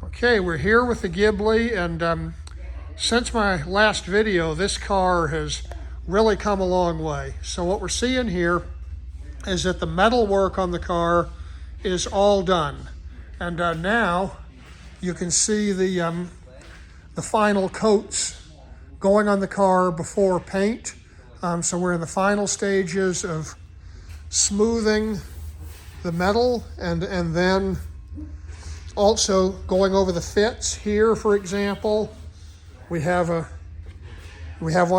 Okay, we're here with the Ghibli, and since my last video, this car has really come a long way. So what we're seeing here is that the metal work on the car is all done. And now you can see the final coats going on the car before paint. So we're in the final stages of smoothing the metal and then also going over the fits. Here, for example, we have one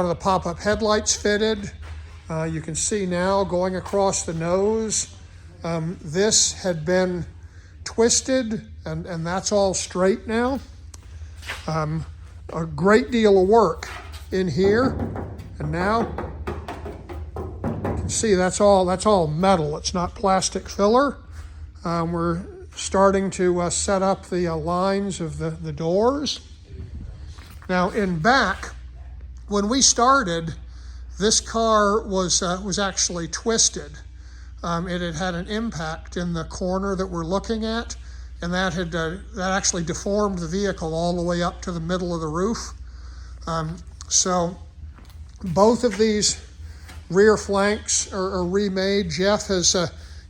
of the pop-up headlights fitted. You can see now going across the nose. This had been twisted, and that's all straight now. A great deal of work in here, and now you can see that's all metal. It's not plastic filler. We're starting to set up the lines of the doors. Now in back, when we started, this car was actually twisted. It had an impact in the corner that we're looking at, and that actually deformed the vehicle all the way up to the middle of the roof. So both of these rear flanks are remade. Jeff has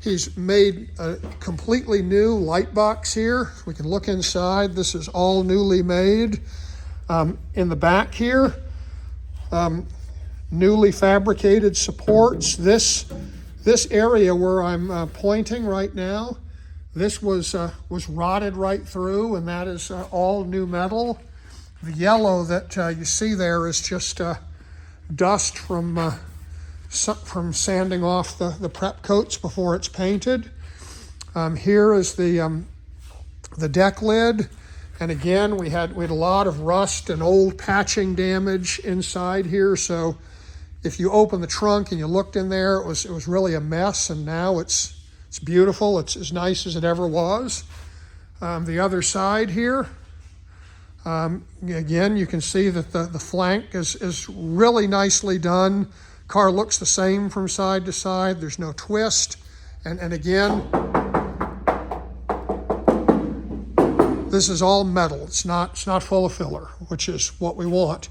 he's made a completely new light box here. We can look inside. This is all newly made. In the back here, newly fabricated supports. This area where I'm pointing right now, this was rotted right through, and that is all new metal. The yellow that you see there is just dust from sanding off the prep coats before it's painted. Here is the deck lid, and again we had a lot of rust and old patching damage inside here. So if you open the trunk and you looked in there, it was really a mess, and now it's beautiful. It's as nice as it ever was. The other side here, again you can see that the flank is really nicely done. Car looks the same from side to side. There's no twist. And again, this is all metal. It's not full of filler, which is what we want.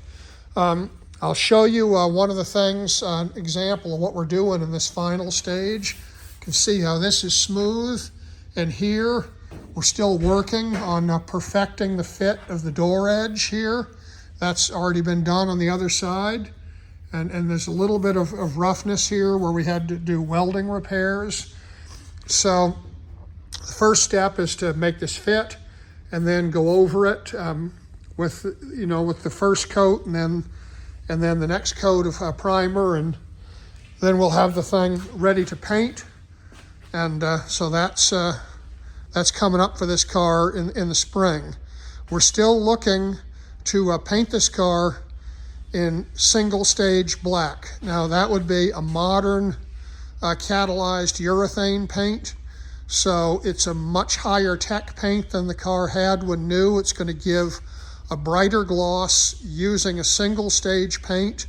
I'll show you one of the things, an example of what we're doing in this final stage. You can see how this is smooth. And here, we're still working on perfecting the fit of the door edge here. That's already been done on the other side. And there's a little bit of roughness here where we had to do welding repairs. So the first step is to make this fit and then go over it with the first coat and then the next coat of primer, and then we'll have the thing ready to paint. And so that's coming up for this car in the spring. We're still looking to paint this car in single stage black. Now that would be a modern catalyzed urethane paint. So it's a much higher tech paint than the car had when new. It's going to give a brighter gloss using a single stage paint.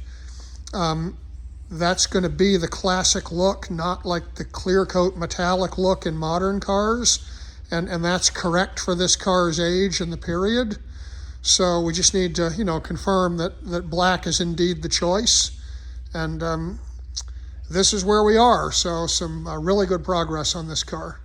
That's going to be the classic look, not like the clear coat metallic look in modern cars. And that's correct for this car's age and the period. So we just need to, confirm that black is indeed the choice. And this is where we are. So some really good progress on this car.